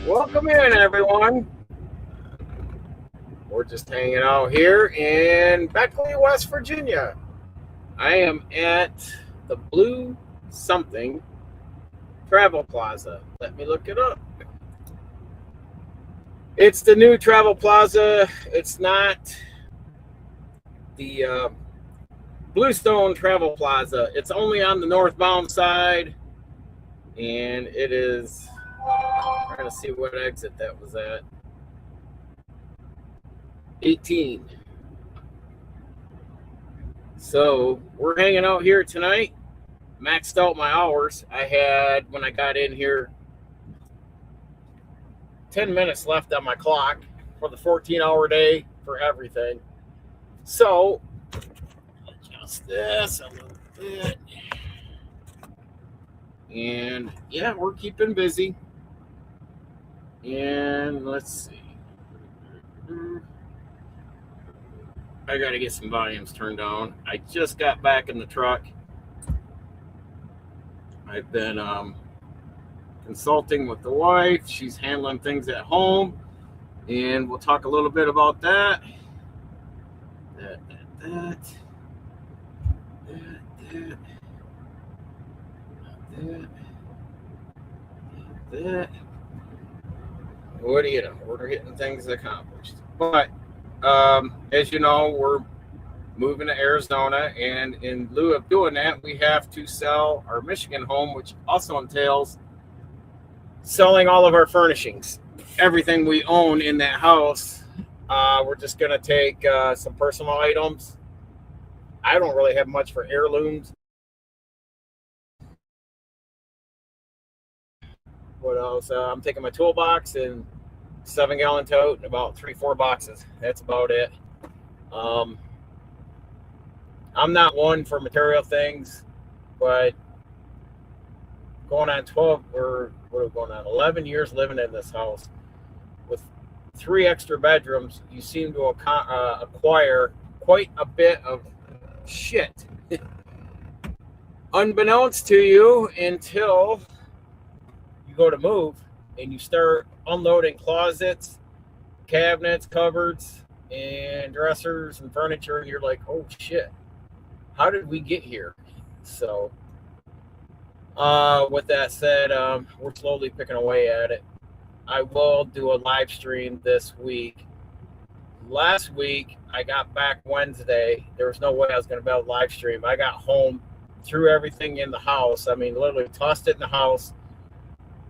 Welcome in, everyone. We're just hanging out here in Beckley, West Virginia. I am at the Blue Something Travel Plaza. Let me look it up. It's the new Travel Plaza. It's not the Bluestone Travel Plaza. It's only on the northbound side, and it is. I'm trying to see what exit that was at. 18. So we're hanging out here tonight. Maxed out my hours. I had, when I got in here, 10 minutes left on my clock for the 14-hour day for everything. So, adjust this a little bit. And yeah, we're keeping busy. And let's see. I got to get some volumes turned down. I just got back in the truck. I've been consulting with the wife. She's handling things at home. And we'll talk a little bit about that. That. What do you know? We're getting things accomplished. But as you know, we're moving to Arizona, and in lieu of doing that, we have to sell our Michigan home, which also entails selling all of our furnishings. Everything we own in that house, we're just going to take some personal items. I don't really have much for heirlooms. What else? I'm taking my toolbox and 7-gallon tote and about 3-4 boxes. That's about it. I'm not one for material things, but going on 12 or what are we going on 11 years living in this house with 3 extra bedrooms, you seem to acquire quite a bit of shit unbeknownst to you until you go to move and you start unloading closets, cabinets, cupboards, and dressers and furniture, and you're like, oh shit, how did we get here? So with that said, we're slowly picking away at it. I will do a live stream this week. Last week, I got back Wednesday. There was no way I was going to be able to live stream. I got home, threw everything in the house. I mean, literally tossed it in the house.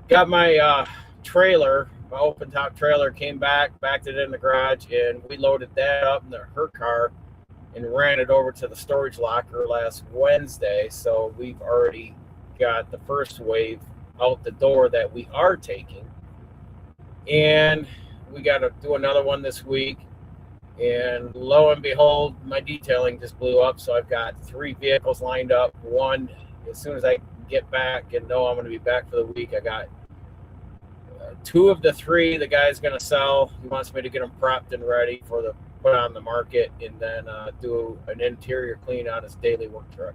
Got my trailer, my open top trailer, came back, backed it in the garage, and we loaded that up in her car and ran it over to the storage locker last Wednesday. So we've already got the first wave out the door that we are taking. And we got to do another one this week. And lo and behold, my detailing just blew up. So I've got 3 vehicles lined up. One, as soon as I get back and know I'm going to be back for the week, I got 2 of the 3 the guy's going to sell. He wants me to get them prepped and ready for the put on the market, and then do an interior clean on his daily work truck.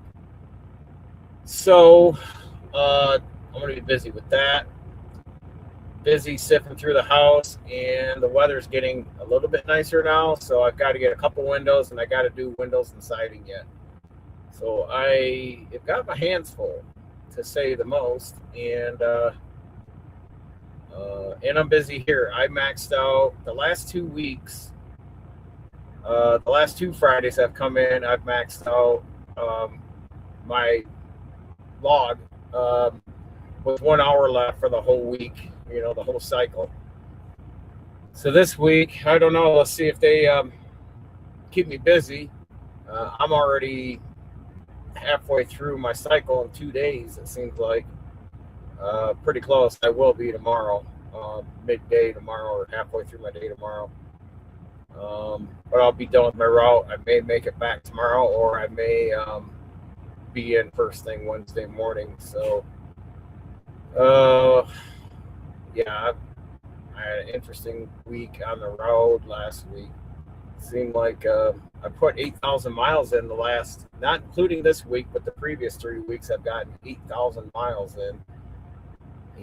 So I'm going to be busy with that. Busy sifting through the house, and the weather's getting a little bit nicer now, so I've got to get a couple windows, and I got to do windows and siding yet. So I have got my hands full, to say the most, and I'm busy here. I maxed out the last 2 weeks. The last 2 Fridays I've come in, I've maxed out my log with 1 hour left for the whole week, the whole cycle. So this week, I don't know. Let's see if they keep me busy. I'm already halfway through my cycle in 2 days, it seems like. Pretty close. I will be tomorrow, midday tomorrow, or halfway through my day tomorrow. But I'll be done with my route. I may make it back tomorrow, or I may be in first thing Wednesday morning. So, yeah, I had an interesting week on the road last week. It seemed like I put 8,000 miles in the last, not including this week, but the previous 3 weeks I've gotten 8,000 miles in.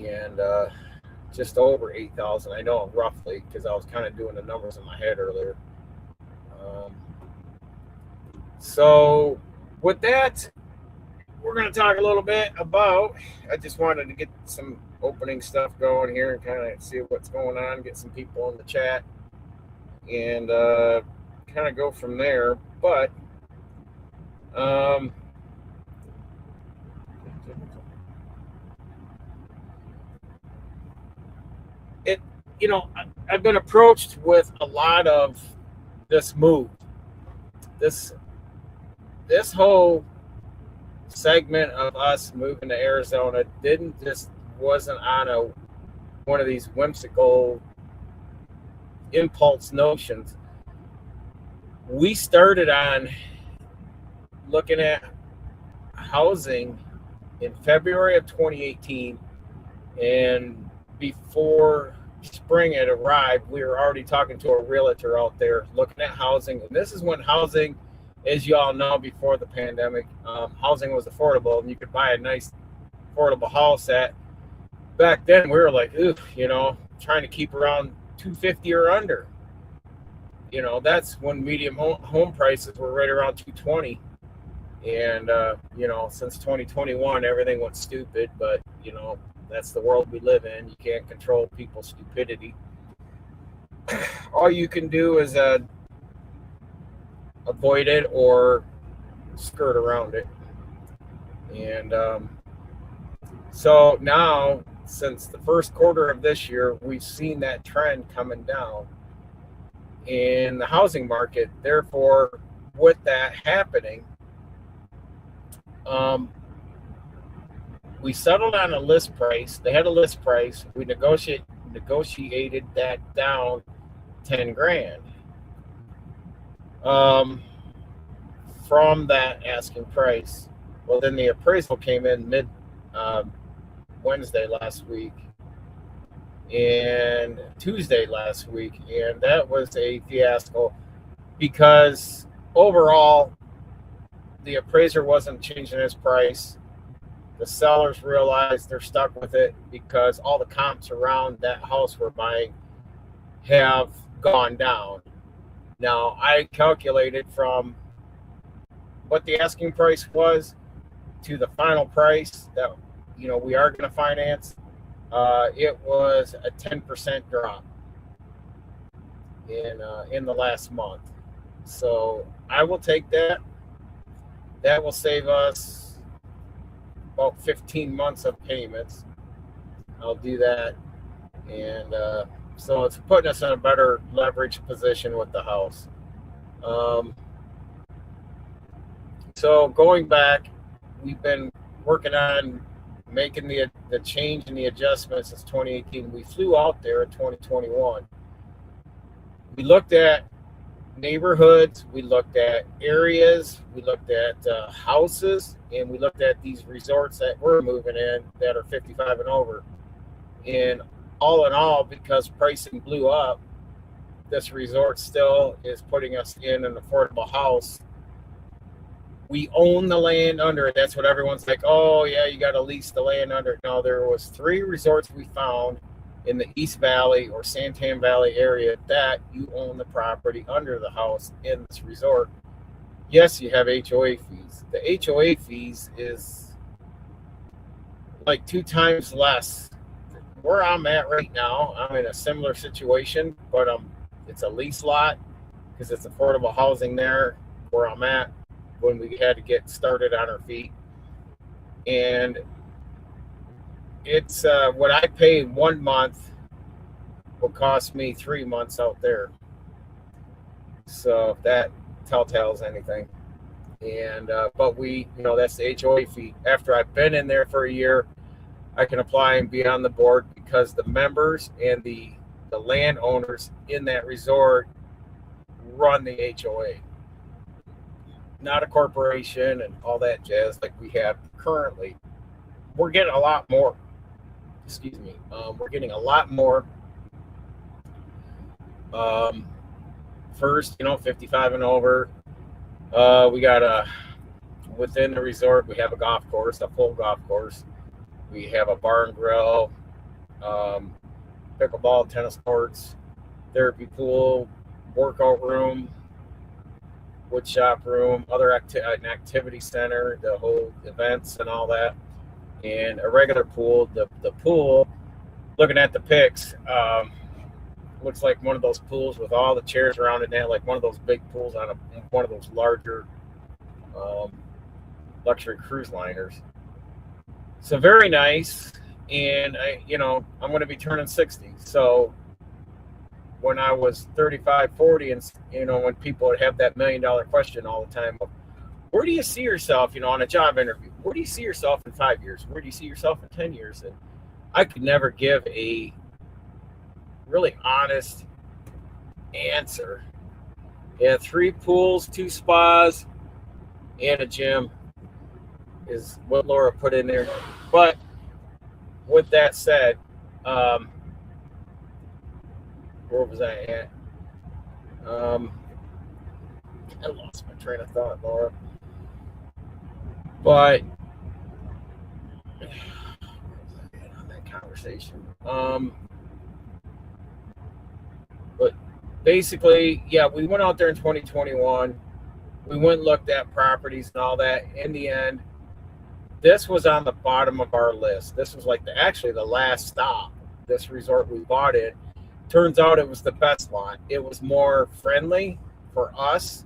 And just over 8,000. I know roughly because I was kind of doing the numbers in my head earlier. Um, so with that, we're going to talk a little bit about. I just wanted to get some opening stuff going here and kind of see what's going on, get some people in the chat, and kind of go from there. But it, I've been approached with a lot of this move, this whole segment of us moving to Arizona wasn't on one of these whimsical impulse notions. We started on looking at housing in February of 2018, and before spring had arrived, we were already talking to a realtor out there looking at housing. And this is when housing, as you all know, before the pandemic, housing was affordable, and you could buy a nice affordable house at. Back then, we were like, trying to keep around 250 or under. That's when medium home prices were right around 220. And, since 2021, everything went stupid. But, that's the world we live in. You can't control people's stupidity. All you can do is avoid it or skirt around it. And so now, since the first quarter of this year, we've seen that trend coming down in the housing market. Therefore, with that happening, we settled on a list price. They had a list price. We negotiated that down 10 grand from that asking price. Well, then the appraisal came in mid Wednesday last week and Tuesday last week, and that was a fiasco because overall the appraiser wasn't changing his price. The sellers realized they're stuck with it because all the comps around that house we're buying have gone down. Now, I calculated from what the asking price was to the final price that we are going to finance. It was a 10% drop in the last month. So I will take that. That will save us about 15 months of payments. I'll do that. And so it's putting us in a better leverage position with the house. So going back, we've been working on making the change and the adjustments since 2018. We flew out there in 2021. We looked at neighborhoods, we looked at areas, we looked at houses, and we looked at these resorts that we're moving in that are 55 and over. And all in all, because pricing blew up, this resort still is putting us in an affordable house. We own the land under it. That's what everyone's like, oh yeah, you got to lease the land under it. No, there was 3 resorts we found in the East Valley or Santan Valley area that you own the property under the house in this resort. Yes, you have HOA fees. The HOA fees is like 2 times less. Where I'm at right now, I'm in a similar situation, but it's a lease lot because it's affordable housing there where I'm at when we had to get started on our feet. And it's what I pay 1 month will cost me 3 months out there. So if that telltales anything. And but that's the HOA fee. After I've been in there for a year, I can apply and be on the board because the members and the landowners in that resort run the HOA, not a corporation and all that jazz like we have currently. We're getting a lot more. We're getting a lot more. First, 55 and over. We got within the resort, we have a golf course, a full golf course. We have a bar and grill. pickleball, tennis courts, therapy pool, workout room, wood shop room, an activity center, the whole events and all that, and a regular pool. The pool, looking at the pics, looks like one of those pools with all the chairs around it now, like one of those big pools on one of those larger luxury cruise liners. So very nice. And I'm going to be turning 60. So when I was 35, 40, and when people would have that $1 million question all the time, where do you see yourself, on a job interview? Where do you see yourself in 5 years? Where do you see yourself in 10 years? And I could never give a really honest answer. Yeah, 3 pools, 2 spas, and a gym is what Laura put in there. But with that said, where was I at? I lost my train of thought, Laura. But on that conversation. But basically, yeah, we went out there in 2021. We went and looked at properties and all that. In the end, this was on the bottom of our list. This was like actually the last stop. This resort we bought in. Turns out it was the best lot. It was more friendly for us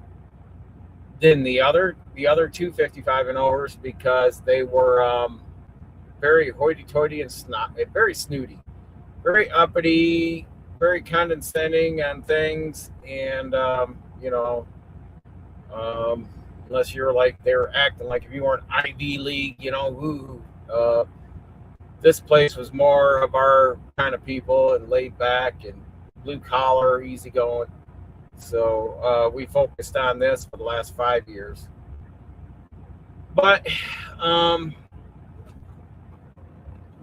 than the other 255 and overs, because they were very hoity-toity and very snooty, very uppity, very condescending on things, and unless you're like, they were acting like if you weren't Ivy League, this place was more of our kind of people and laid back and blue collar, easy going. So we focused on this for the last 5 years. But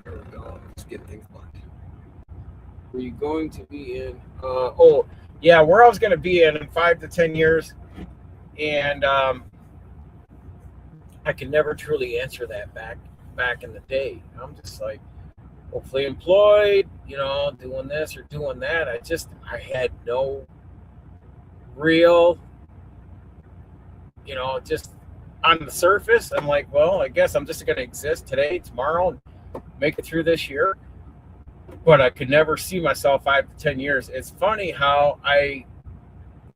there we go. Let's get things back. Were you going to be in? Where I was going to be in 5 to 10 years, and I can never truly answer that back in the day. I'm just like, hopefully employed, doing this or doing that. I had no real, just on the surface, I'm like, well, I guess I'm just going to exist today, tomorrow, and make it through this year. But I could never see myself 5 to 10 years. It's funny how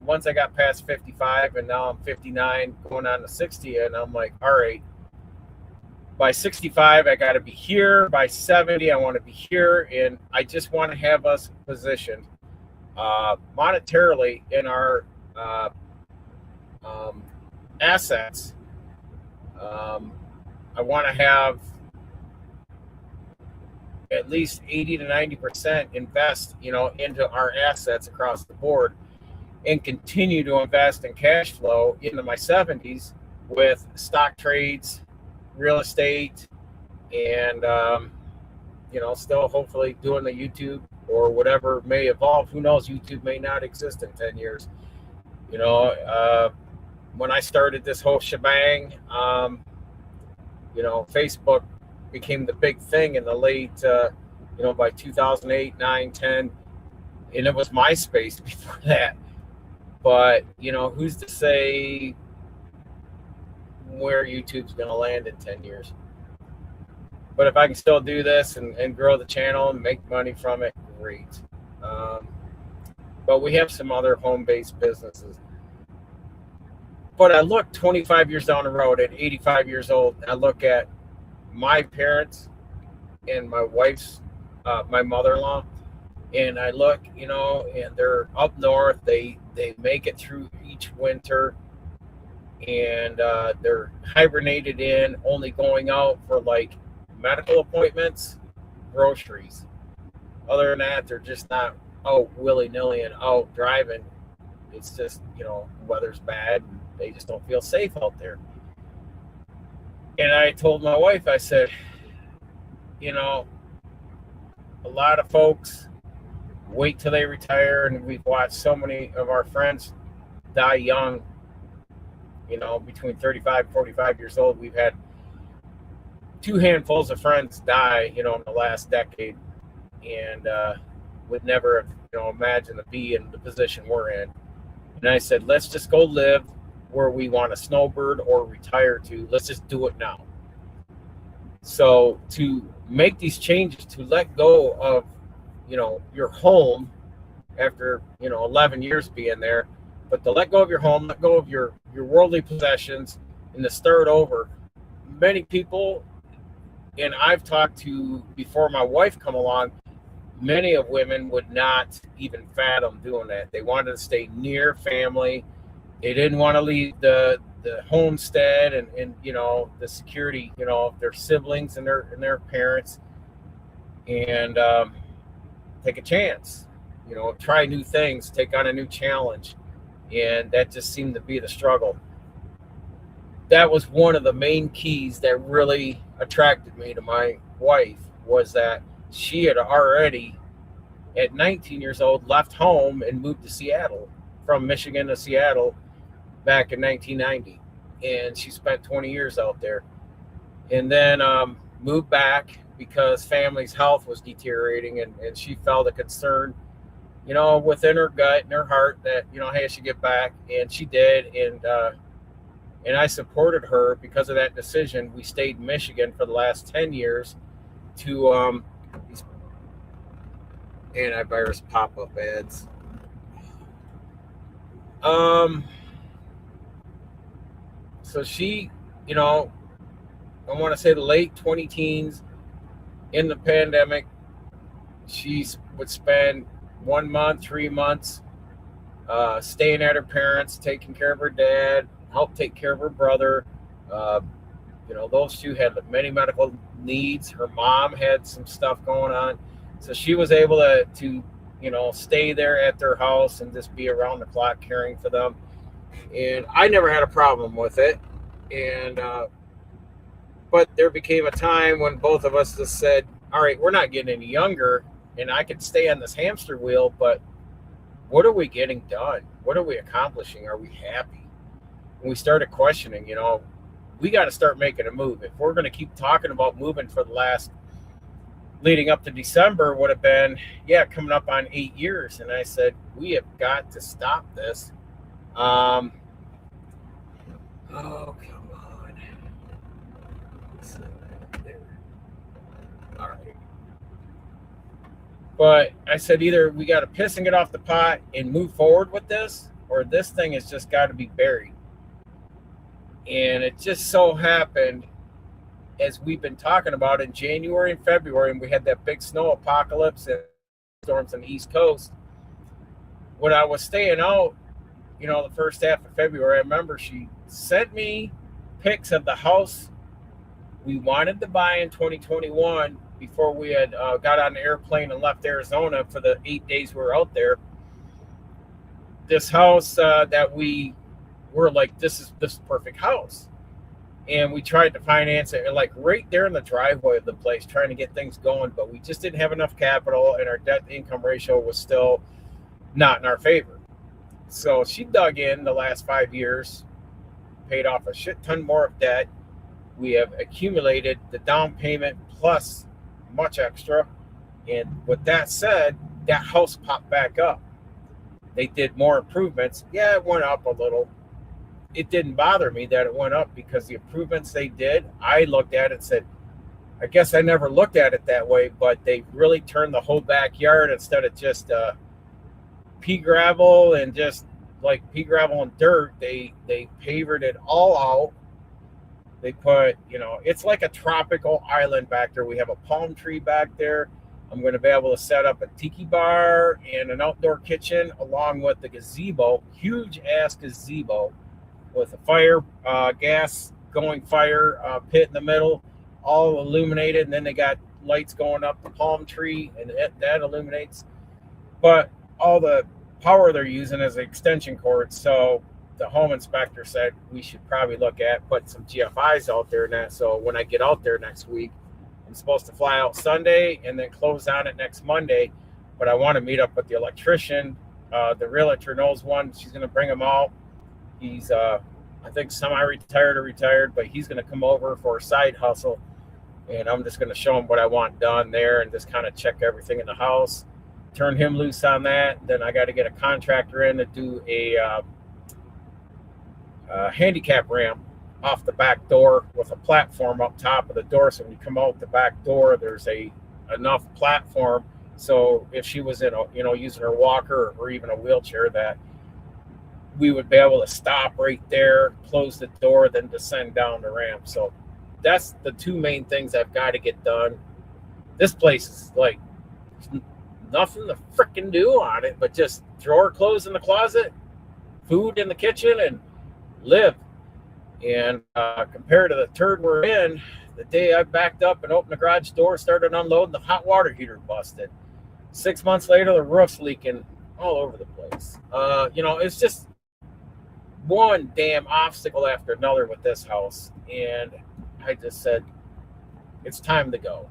once I got past 55 and now I'm 59 going on to 60, and I'm like, all right, by 65, I got to be here. By 70, I want to be here. And I just want to have us positioned monetarily in our assets. I want to have at least 80 to 90% invest, into our assets across the board, and continue to invest in cash flow into my 70s with stock trades, real estate, and still hopefully doing the YouTube or whatever may evolve. Who knows? YouTube may not exist in 10 years. When I started this whole shebang, Facebook became the big thing in the late, by 2008, 9, 10, and it was MySpace before that. But, who's to say where YouTube's going to land in 10 years? But if I can still do this and grow the channel and make money from it, great. But we have some other home-based businesses. But I look 25 years down the road at 85 years old, I look at my parents and my wife's, my mother-in-law, and I look, and they're up north. They make it through each winter, and they're hibernated in, only going out for like medical appointments, groceries. Other than that, they're just not out willy-nilly and out driving. It's just, weather's bad, and they just don't feel safe out there. And I told my wife, I said, a lot of folks wait till they retire, and we've watched so many of our friends die young, between 35 and 45 years old. We've had 2 handfuls of friends die, in the last decade. And would never have, imagined to be in the position we're in. And I said, let's just go live where we want to snowbird or retire to. Let's just do it now. So to make these changes, to let go of, your home after, 11 years being there, but to let go of your home, let go of your worldly possessions, and to start over. Many people, and I've talked to before my wife come along, many of women would not even fathom doing that. They wanted to stay near family. They didn't want to leave the homestead and the security, of their siblings and their parents, and take a chance, try new things, take on a new challenge. And that just seemed to be the struggle. That was one of the main keys that really attracted me to my wife, was that she had already, at 19 years old, left home and moved to Seattle, from Michigan to Seattle back in 1990. And she spent 20 years out there. And then moved back because family's health was deteriorating, and she felt a concern, within her gut and her heart that, hey, I should get back. And she did. And I supported her because of that decision. We stayed in Michigan for the last 10 years to these antivirus pop-up ads. So she, I want to say the late 20 teens in the pandemic, she would spend 1 month, 3 months staying at her parents, taking care of her dad, help take care of her brother. Those two had many medical needs. Her mom had some stuff going on. So she was able to stay there at their house and just be around the clock caring for them. And I never had a problem with it. And but there became a time when both of us just said, all right, we're not getting any younger, and I could stay on this hamster wheel, but what are we getting done? What are we accomplishing? Are we happy? And we started questioning, we got to start making a move. If we're going to keep talking about moving for the last, leading up to December would have been, coming up on 8 years. And I said, we have got to stop this. Oh, come on. There. All right. But I said, either we got to piss and get off the pot and move forward with this, or this thing has just got to be buried. And it just so happened, as we've been talking about, in January and February, and we had that big snow apocalypse and storms on the East Coast, when I was staying out, the first half of February, I remember she sent me pics of the house we wanted to buy in 2021 before we had got on the airplane and left Arizona for the 8 days we were out there. This house that we were like, this is perfect house. And we tried to finance it, like right there in the driveway of the place, trying to get things going, but we just didn't have enough capital, and our debt to income ratio was still not in our favor. So she dug in the last 5 years, paid off a shit ton more of debt. We have accumulated the down payment plus much extra. And with that said, that house popped back up. They did more improvements. Yeah, it went up a little. It didn't bother me that it went up, because the improvements they did, I looked at it and said, I guess I never looked at it that way, but they really turned the whole backyard, instead of just pea gravel and just like pea gravel and dirt. They pavered it all out. They put, it's like a tropical island back there. We have a palm tree back there. I'm going to be able to set up a tiki bar and an outdoor kitchen, along with the gazebo, huge ass gazebo with a fire, gas going fire pit in the middle, all illuminated. And then they got lights going up the palm tree, and that illuminates. But all the power they're using is extension cords. So the home inspector said we should probably look at putting some GFIs out there and that. So when I get out there next week, I'm supposed to fly out Sunday and then close on it next Monday. But I want to meet up with the electrician. The realtor knows one. She's going to bring him out. He's, I think, semi-retired or retired, but he's going to come over for a side hustle. And I'm just going to show him what I want done there and just kind of check everything in the house. turn him loose on that. Then I got to get a contractor in to do a handicap ramp off the back door with a platform up top of the door. So when you come out the back door, there's a enough platform. So if she was in a, using her walker or even a wheelchair, that we would be able to stop right there, close the door, then descend down the ramp. So that's the two main things I've got to get done. This place is like nothing to freaking do on it, but just drawer clothes in the closet, food in the kitchen, and live. And compared to the turd we're in, the day I backed up and opened the garage door, started unloading, the hot water heater busted. 6 months later, the roof's leaking all over the place. It's just one damn obstacle after another with this house. And I just said, it's time to go.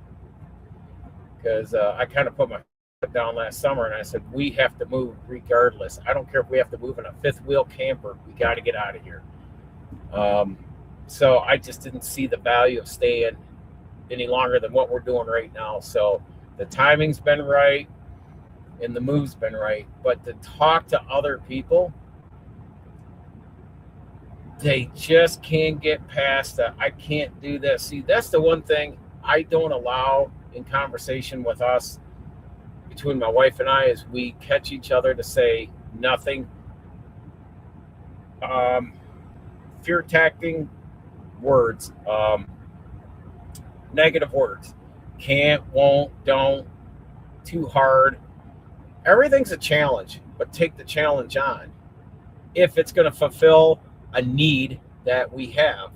Because I kind of put my foot down last summer and I said, we have to move regardless. I don't care if we have to move in a fifth wheel camper. We got to get out of here. So I just didn't see the value of staying any longer than what we're doing right now. So the timing's been right and the move's been right. But to talk to other people, they just can't get past that. I can't do this. See, that's the one thing I don't allow in conversation with us, between my wife and I, is we catch each other to say nothing. Fear tacting words, negative words, can't, won't, don't, too hard. Everything's a challenge, but take the challenge on if it's going to fulfill a need that we have.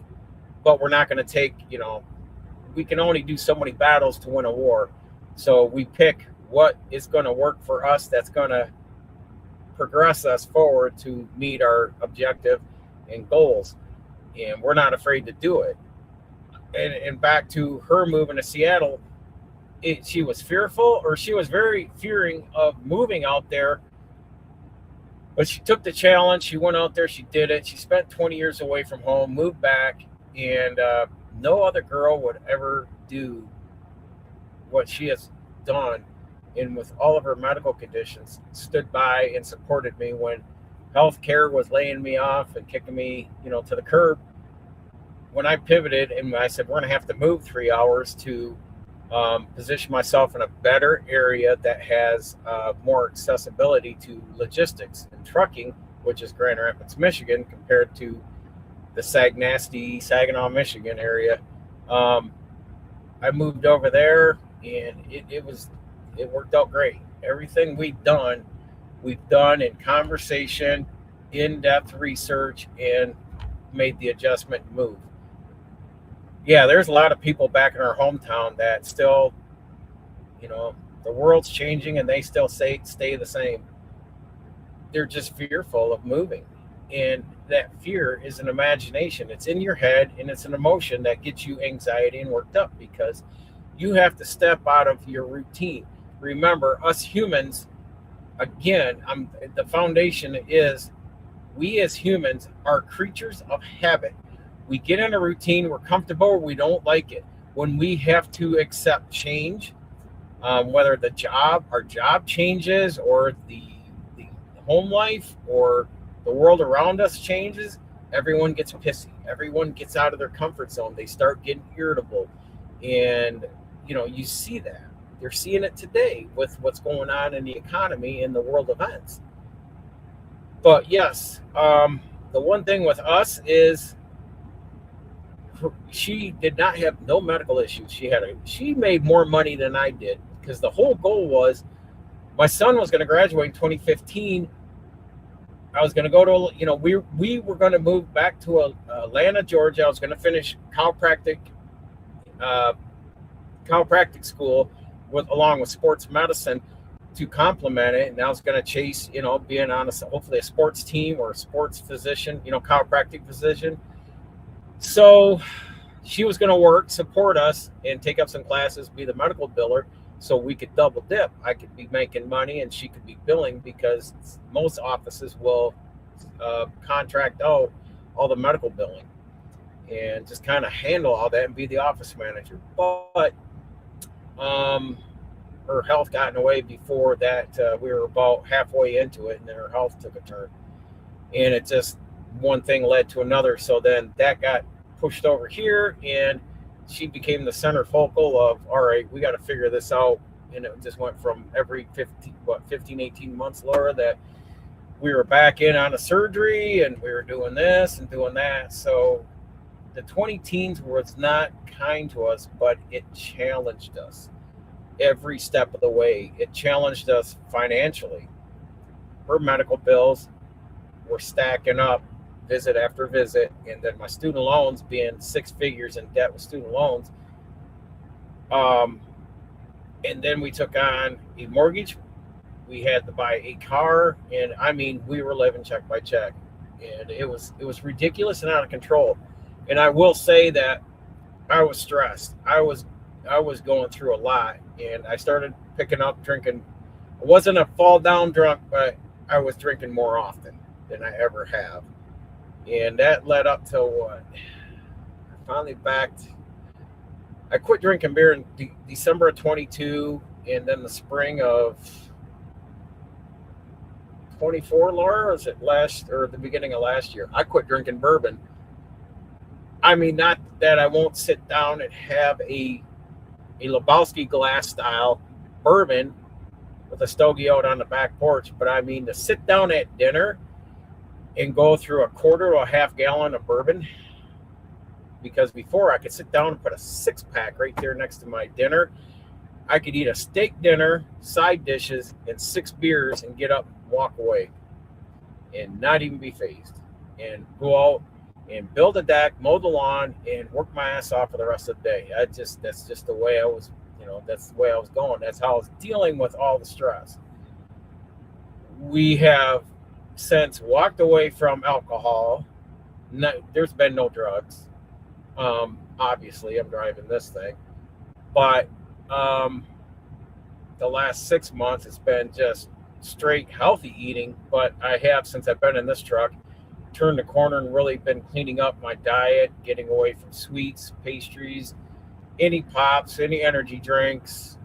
But we're not going to take, we can only do so many battles to win a war. So we pick what is going to work for us, that's going to progress us forward to meet our objective and goals. And we're not afraid to do it. And back to her moving to Seattle, she was fearful, or she was very fearing of moving out there. But she took the challenge. She went out there. She did it. She spent 20 years away from home, moved back, and no other girl would ever do what she has done. And with all of her medical conditions, stood by and supported me when healthcare was laying me off and kicking me, to the curb. When I pivoted and I said, we're going to have to move 3 hours to position myself in a better area that has more accessibility to logistics and trucking, which is Grand Rapids, Michigan, compared to the Saginaw, Michigan area. I moved over there, and it worked out great. Everything we've done in conversation, in-depth research, and made the adjustment and move. Yeah, there's a lot of people back in our hometown that still, the world's changing and they still stay the same. They're just fearful of moving. And that fear is an imagination. It's in your head, and it's an emotion that gets you anxiety and worked up, because you have to step out of your routine. Remember, us humans, again, the foundation is we as humans are creatures of habit. We get in a routine, we're comfortable, we don't like it. When we have to accept change, whether our job changes, or the home life, or the world around us changes, everyone gets pissy. Everyone gets out of their comfort zone. They start getting irritable. And, you see that. You're seeing it today with what's going on in the economy and the world events. But yes, the one thing with us is she did not have no medical issues. She made more money than I did, because the whole goal was, my son was going to graduate in 2015. I was going to go to, we were going to move back to Atlanta, Georgia. I was going to finish chiropractic school along with sports medicine to complement it. And I was going to chase, being on hopefully a sports team or a sports physician, chiropractic physician. So she was going to work, support us, and take up some classes, be the medical biller, so we could double dip. I could be making money and she could be billing, because most offices will contract out all the medical billing and just kind of handle all that and be the office manager. But her health got in the way before that. We were about halfway into it, and then her health took a turn. And it just, one thing led to another. So then that got pushed over here, and she became the center focal of, all right, we got to figure this out. And it just went from every 15, 18 months, Laura, that we were back in on a surgery, and we were doing this and doing that. So the 20 teens was not kind to us, but it challenged us every step of the way. It challenged us financially. Her medical bills were stacking up visit after visit, and then my student loans, being 6 figures in debt with student loans. And then we took on a mortgage. We had to buy a car, and I mean, we were living check by check, and it was ridiculous and out of control. And I will say that I was stressed. I was going through a lot, and I started picking up drinking. I wasn't a fall down drunk, but I was drinking more often than I ever have. And that led up to what? I finally backed. I quit drinking beer in December of 22, and then the spring of 24, Laura, or is it the beginning of last year? I quit drinking bourbon. I mean, not that I won't sit down and have a Lebowski glass style bourbon with a stogie out on the back porch, but I mean to sit down at dinner and go through a quarter or a half gallon of bourbon, because before I could sit down and put a 6-pack right there next to my dinner. I could eat a steak dinner, side dishes, and 6 beers and get up and walk away and not even be fazed, and go out and build a deck, mow the lawn, and work my ass off for the rest of the day. That's just the way I was, that's the way I was going. That's how I was dealing with all the stress. We have since walked away from alcohol. There's been no drugs. Obviously, I'm driving this thing, but the last 6 months it's been just straight healthy eating. But I have, since I've been in this truck, turned the corner and really been cleaning up my diet, getting away from sweets, pastries, any pops, any energy drinks,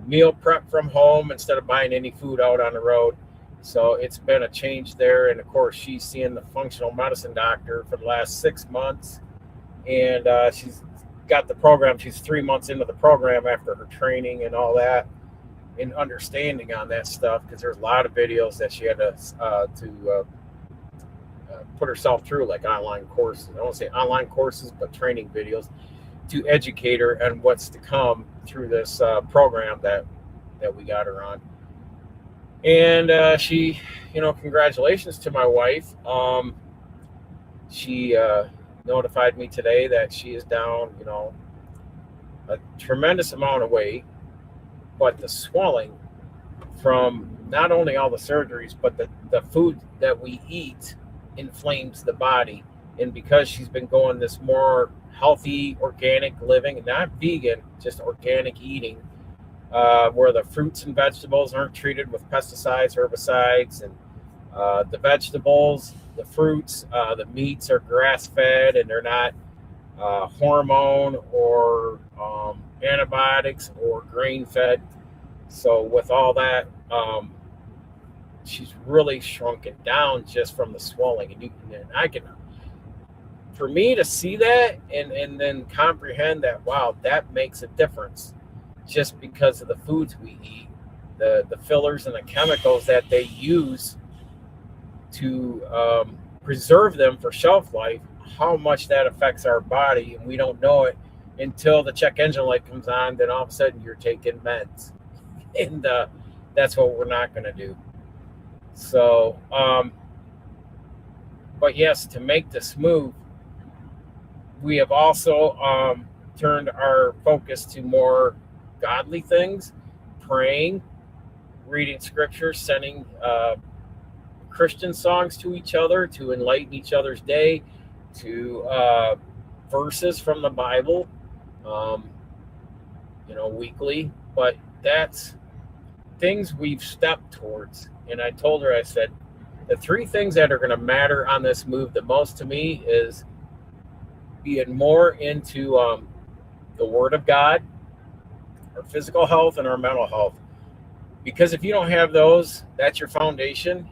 meal prep from home instead of buying any food out on the road. So it's been a change there. And of course, she's seeing the functional medicine doctor for the last 6 months, and she's got the program. She's 3 months into the program after her training and all that, and understanding on that stuff, because there's a lot of videos that she had to put herself through, like online courses. I don't say online courses, but training videos to educate her on what's to come through this program that we got her on. And she, congratulations to my wife. She notified me today that she is down, a tremendous amount of weight, but the swelling from not only all the surgeries, but the food that we eat inflames the body. And because she's been going this more healthy, organic living, not vegan, just organic eating, where the fruits and vegetables aren't treated with pesticides, herbicides, and the vegetables, the fruits, the meats are grass-fed, and they're not hormone or antibiotics or grain-fed. So with all that, she's really shrunken down just from the swelling. And I can, for me to see that and then comprehend that, wow, that makes a difference just because of the foods we eat, the fillers and the chemicals that they use to preserve them for shelf life, how much that affects our body. And we don't know it until the check engine light comes on. Then all of a sudden you're taking meds, and that's what we're not going to do. So, but yes, to make this move, we have also turned our focus to more godly things, praying, reading scripture, sending Christian songs to each other to enlighten each other's day, to verses from the Bible, weekly. But that's things we've stepped towards. And I told her, I said, the 3 things that are going to matter on this move the most to me is being more into the Word of God, our physical health and our mental health. Because if you don't have those, that's your foundation.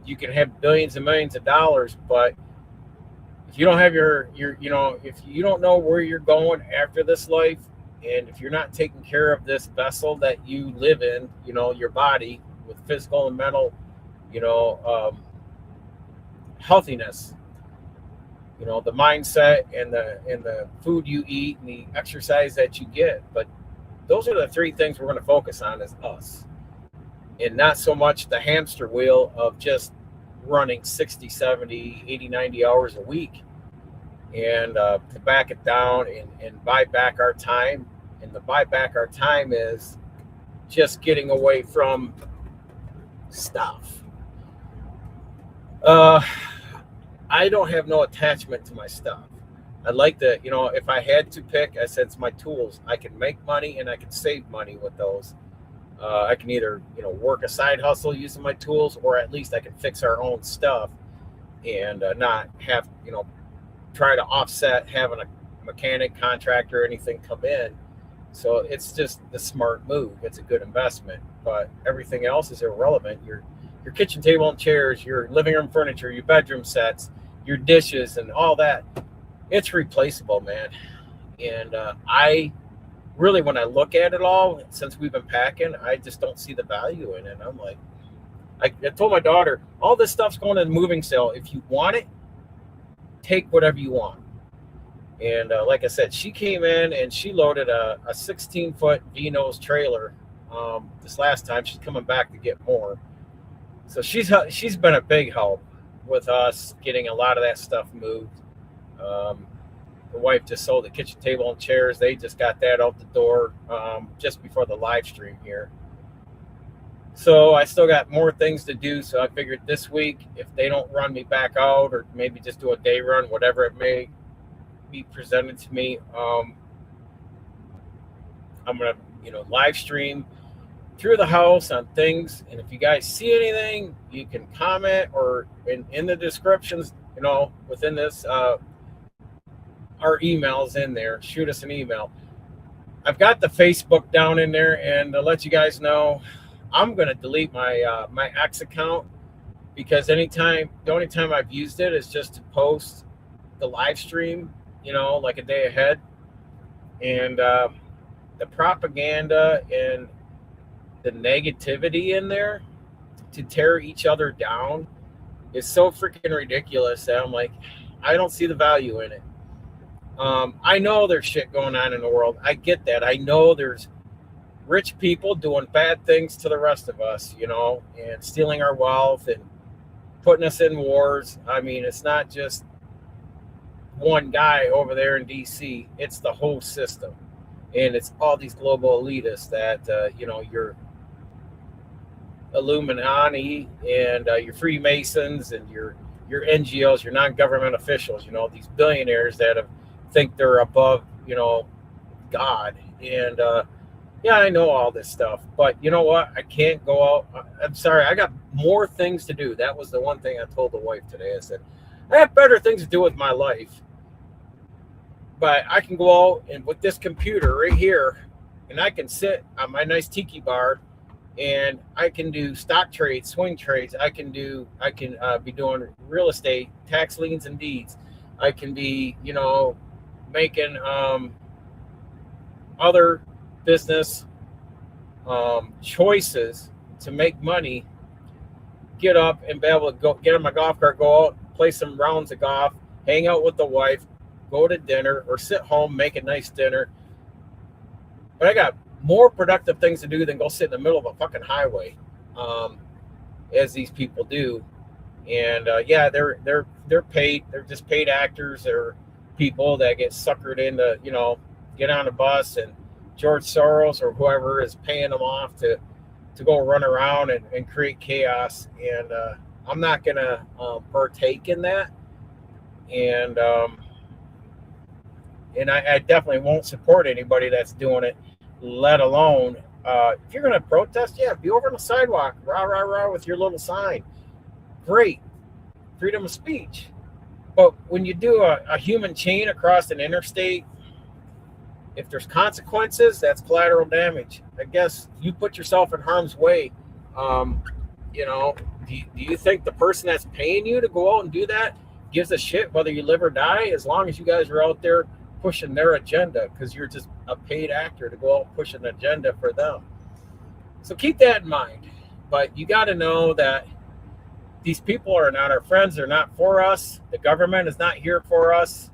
You can have billions and millions of dollars, but if you don't have if you don't know where you're going after this life, and if you're not taking care of this vessel that you live in, your body with physical and mental, you know, um, healthiness, the mindset and the food you eat and the exercise that you get. But those are the three things we're going to focus on as us, and not so much the hamster wheel of just running 60, 70, 80, 90 hours a week, and to back it down and buy back our time. And the buy back our time is just getting away from stuff. uh I don't have no attachment to my stuff. I like that. If I had to pick, I said it's my tools. I can make money and I can save money with those. I can either, work a side hustle using my tools, or at least I can fix our own stuff and not have, try to offset having a mechanic, contractor, or anything come in. So it's just the smart move. It's a good investment, but everything else is irrelevant. Your kitchen table and chairs, your living room furniture, your bedroom sets, your dishes, and all that, it's replaceable, man. And I really, when I look at it all, since we've been packing, I just don't see the value in it. I'm like, I told my daughter, all this stuff's going to the moving sale. If you want it, take whatever you want. And like I said, she came in and she loaded a 16-foot V-nose trailer. This last time, she's coming back to get more. So she's been a big help with us getting a lot of that stuff moved. The wife just sold the kitchen table and chairs. They just got that out the door just before the live stream here. So I still got more things to do. So I figured this week, if they don't run me back out, or maybe just do a day run, whatever it may be presented to me, I'm gonna live stream through the house on things. And if you guys see anything, you can comment, or in the descriptions, within this, our email's in there. Shoot us an email. I've got the Facebook down in there, and to let you guys know, I'm gonna delete my X account, because the only time I've used it is just to post the live stream, like a day ahead. And the propaganda and the negativity in there to tear each other down is so freaking ridiculous that I'm like, I don't see the value in it. I know there's shit going on in the world. I get that. I know there's rich people doing bad things to the rest of us, and stealing our wealth and putting us in wars. I mean, it's not just one guy over there in DC. It's the whole system. And it's all these global elitists that, your Illuminati and your Freemasons and your NGOs, your non-government officials, these billionaires that think they're above, God. And yeah, I know all this stuff, but you know what? I can't go out. I'm sorry. I got more things to do. That was the one thing I told the wife today. I said, I have better things to do with my life, but I can go out and with this computer right here, and I can sit on my nice tiki bar, and I can do stock trades, swing trades. I can be doing real estate, tax liens and deeds. I can be, making other business choices to make money, get up and be able to go get on my golf cart, go out, play some rounds of golf, hang out with the wife, go to dinner, or sit home, make a nice dinner. But I got more productive things to do than go sit in the middle of a fucking highway, as these people do. And yeah, they're paid. They're just paid actors. They're people that get suckered into, get on a bus, and George Soros or whoever is paying them off to go run around and create chaos. And I'm not gonna partake in that. And I definitely won't support anybody that's doing it. Let alone if you're gonna protest, yeah, be over on the sidewalk, rah rah rah, with your little sign. Great, freedom of speech. But when you do a human chain across an interstate, if there's consequences, that's collateral damage. I guess you put yourself in harm's way. Um, you know, do you think the person that's paying you to go out and do that gives a shit whether you live or die, as long as you guys are out there pushing their agenda, because you're just a paid actor to go out and push an agenda for them. So keep that in mind. But you got to know that these people are not our friends. They're not for us. The government is not here for us.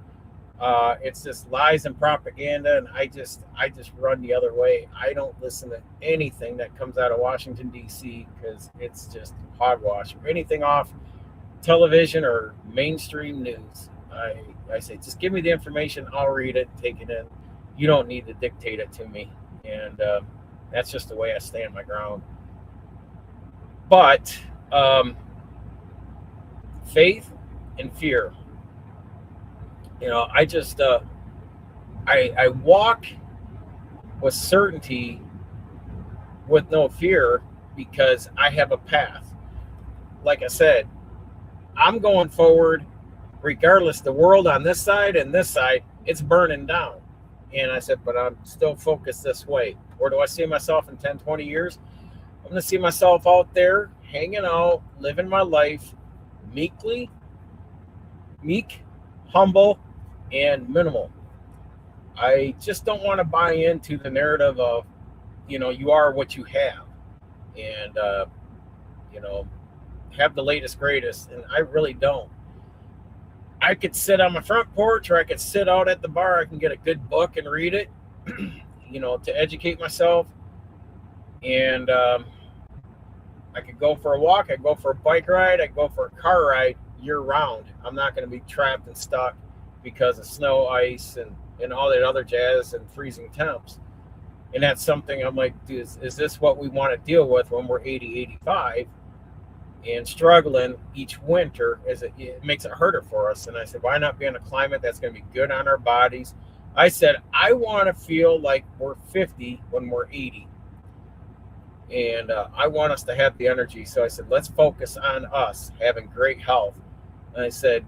It's just lies and propaganda, and I just run the other way. I don't listen to anything that comes out of Washington D.C. because it's just hogwash. Or anything off television or mainstream news, I say just give me the information. I'll read it, take it in. You don't need to dictate it to me, and that's just the way I stand my ground. But faith and fear. I just I walk with certainty, with no fear, because I have a path. Like I said, I'm going forward regardless. The world on this side and this side, it's burning down. And I said, but I'm still focused this way. Where do I see myself in 10, 20 years? I'm going to see myself out there, hanging out, living my life meek, humble, and minimal. I just don't want to buy into the narrative of, you are what you have, and have the latest greatest, and I really don't. I could sit on my front porch, or I could sit out at the bar. I can get a good book and read it, to educate myself, and I could go for a walk. I go for a bike ride. I go for a car ride year round. I'm not going to be trapped and stuck because of snow, ice, and all that other jazz and freezing temps. And that's something I'm like, dude, is this what we want to deal with when we're 80, 85 and struggling each winter? It makes it harder for us. And I said, why not be in a climate that's going to be good on our bodies? I said, I want to feel like we're 50 when we're 80. And I want us to have the energy. So I said, let's focus on us having great health. And I said,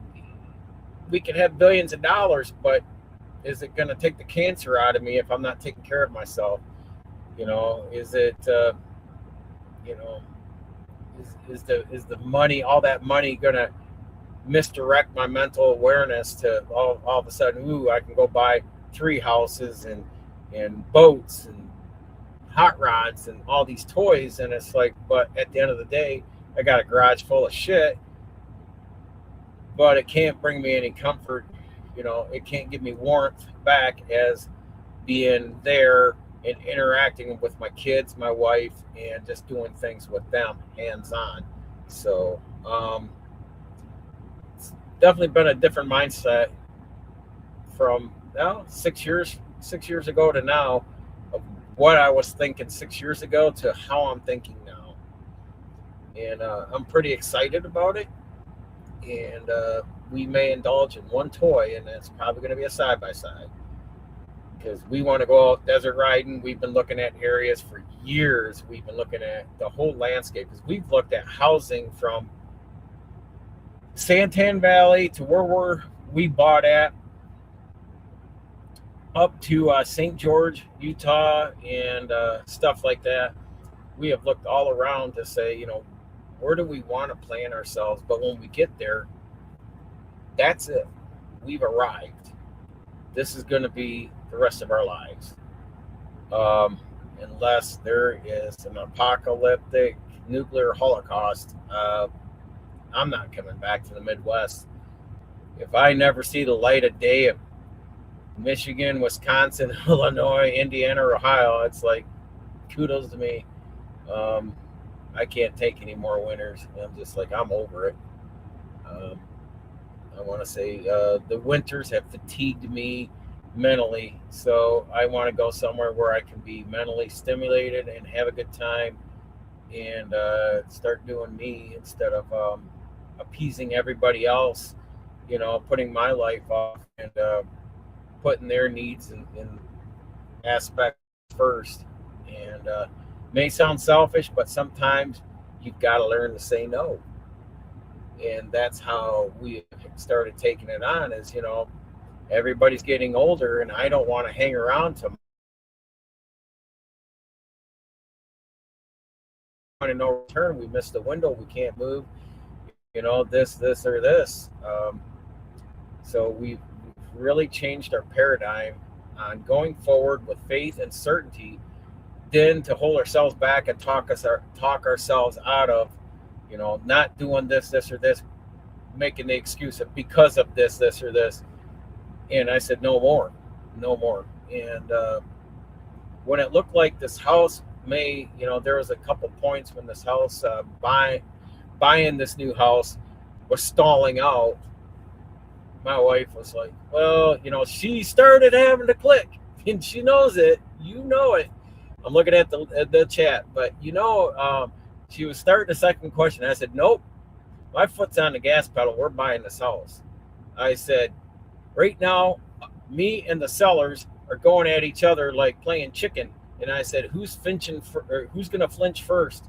we can have billions of dollars, but is it going to take the cancer out of me if I'm not taking care of myself? Is it, is the money, all that money, going to misdirect my mental awareness to all of a sudden, I can go buy 3 houses and boats and hot rods and all these toys? And it's like, but at the end of the day, I got a garage full of shit, but it can't bring me any comfort. It can't give me warmth back as being there and interacting with my kids, my wife, and just doing things with them hands-on. So it's definitely been a different mindset from 6 years ago to now, of what I was thinking 6 years ago to how I'm thinking now. And I'm pretty excited about it. And we may indulge in one toy, and it's probably going to be a side-by-side, because we want to go out desert riding. We've been looking at areas for years. We've been looking at the whole landscape, because we've looked at housing from Santan Valley to where we bought at, up to St. George, Utah, and stuff like that. We have looked all around to say, where do we want to plan ourselves? But when we get there, that's it. We've arrived. This is going to be the rest of our lives. Unless there is an apocalyptic nuclear holocaust, I'm not coming back to the Midwest. If I never see the light of day of Michigan, Wisconsin, Illinois, Indiana, or Ohio, it's like, kudos to me. I can't take any more winters. I'm just like, I'm over it. I want to say the winters have fatigued me mentally, so I want to go somewhere where I can be mentally stimulated and have a good time, and start doing me instead of appeasing everybody else, putting my life off and putting their needs and aspects first. And may sound selfish, but sometimes you've got to learn to say no. And that's how we started taking it on, is, everybody's getting older, and I don't want to hang around to no return. We missed the window. We can't move. This, or this. So we've really changed our paradigm on going forward with faith and certainty, then to hold ourselves back and talk ourselves out of, not doing this, or this, making the excuse of because of this, or this. And I said, no more, no more. And when it looked like this house may, there was a couple points when this house buying this new house was stalling out. My wife was like, well, she started having to click, and she knows it. You know it. I'm looking at the chat, but she was starting the second question. I said, nope, my foot's on the gas pedal. We're buying this house. I said, right now, me and the sellers are going at each other like playing chicken. And I said, who's going to flinch first?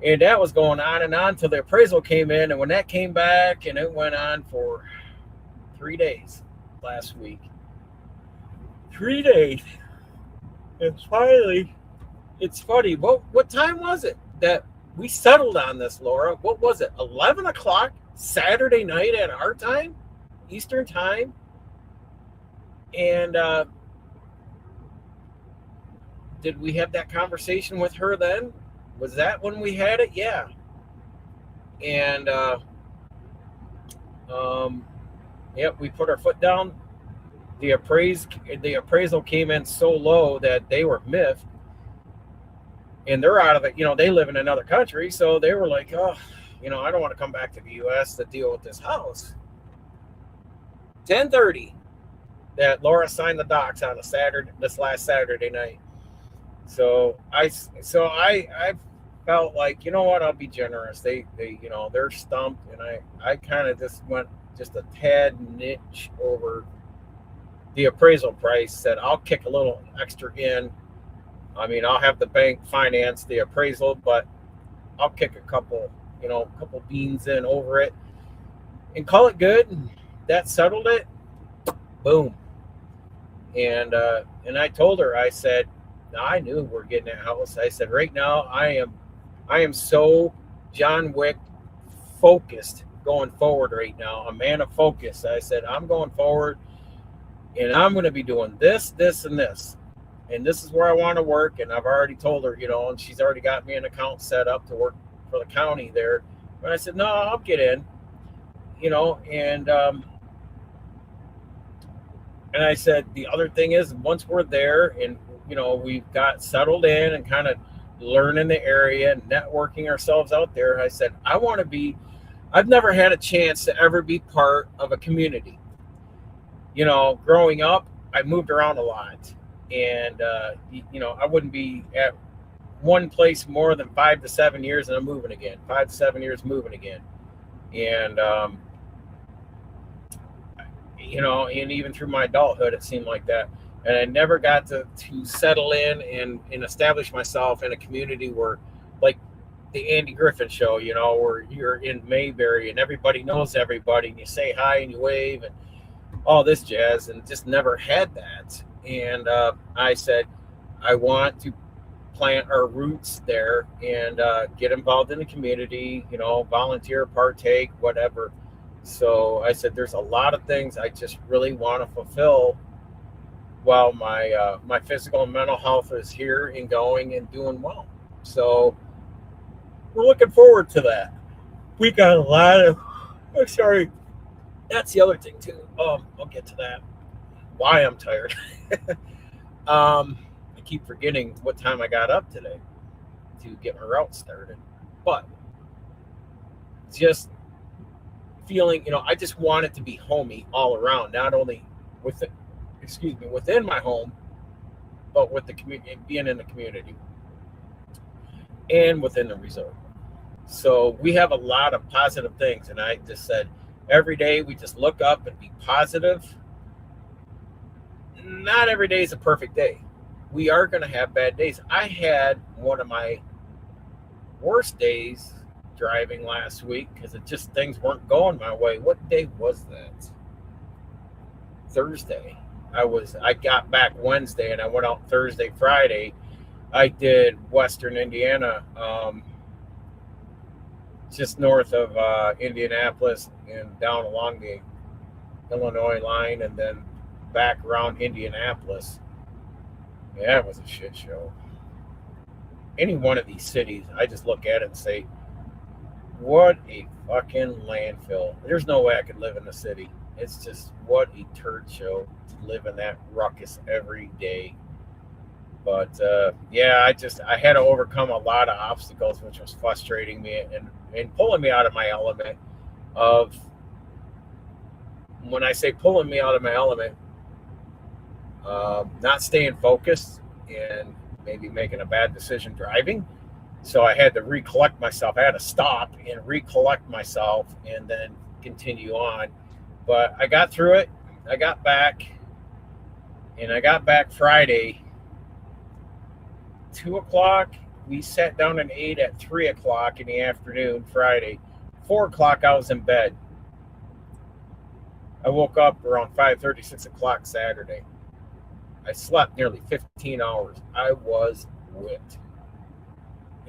And that was going on and on till the appraisal came in. And when that came back, and it went on for 3 days last week. 3 days. And finally, it's funny. What time was it that we settled on this, Laura? What was it? 11 o'clock Saturday night at our time, Eastern time. And did we have that conversation with her then? Was that when we had it? Yeah. And yep, we put our foot down. The appraisal came in so low that they were miffed, and they're out of it. They live in another country, so they were like, oh, I don't want to come back to the U.S. to deal with this house. 10:30, that Laura signed the docs on this last Saturday night. So I felt like, what, I'll be generous. They're stumped, and I kind of just went just a tad niche over the appraisal price. Said I'll kick a little extra in. I mean, I'll have the bank finance the appraisal, but I'll kick a couple beans in over it and call it good. And that settled it. Boom. And I told her, I said, I knew we're getting that house. I said, right now I am so John Wick focused going forward right now. A man of focus. I said, I'm going forward, and I'm going to be doing this, and this. And this is where I want to work. And I've already told her, and she's already got me an account set up to work for the county there. But I said, no, I'll get in, and I said, the other thing is, once we're there and, we've got settled in and kind of learning the area and networking ourselves out there, I said, I've never had a chance to ever be part of a community. Growing up, I moved around a lot, and, I wouldn't be at one place more than 5 to 7 years, and I'm moving again, 5 to 7 years moving again. And, and even through my adulthood, it seemed like that. And I never got to settle in and establish myself in a community where, like the Andy Griffith show, where you're in Mayberry and everybody knows everybody, and you say hi and you wave and all this jazz, and just never had that. And I said, I want to plant our roots there and get involved in the community, volunteer, partake, whatever. So I said, there's a lot of things I just really want to fulfill while my physical and mental health is here and going and doing well. So we're looking forward to that. We got a lot of, that's the other thing too. I'll get to that. Why I'm tired. I keep forgetting what time I got up today to get my route started. But just feeling, I just want it to be homey all around, not only within my home, but with the community, being in the community and within the resort. So we have a lot of positive things, and I just said every day we just look up and be positive. Not every day is a perfect day. We are going to have bad days. I had one of my worst days driving last week because things weren't going my way. What day was that? Thursday. I got back Wednesday and I went out Thursday, Friday. I did Western Indiana, just north of Indianapolis and down along the Illinois line, and then back around Indianapolis. Yeah, it was a shit show. Any one of these cities, I just look at it and say, what a fucking landfill. There's no way I could live in the city. It's just, what a turd show to live in that ruckus every day. But yeah, I had to overcome a lot of obstacles, which was frustrating me and pulling me out of my element. Of when I say pulling me out of my element, not staying focused and maybe making a bad decision driving. So I had to recollect myself. I had to stop and recollect myself and then continue on. But I got through it. I got back Friday, 2 o'clock. We sat down and ate at 3 o'clock in the afternoon, Friday. 4 o'clock, I was in bed. I woke up around 5:30, 6 o'clock Saturday. I slept nearly 15 hours. I was whipped.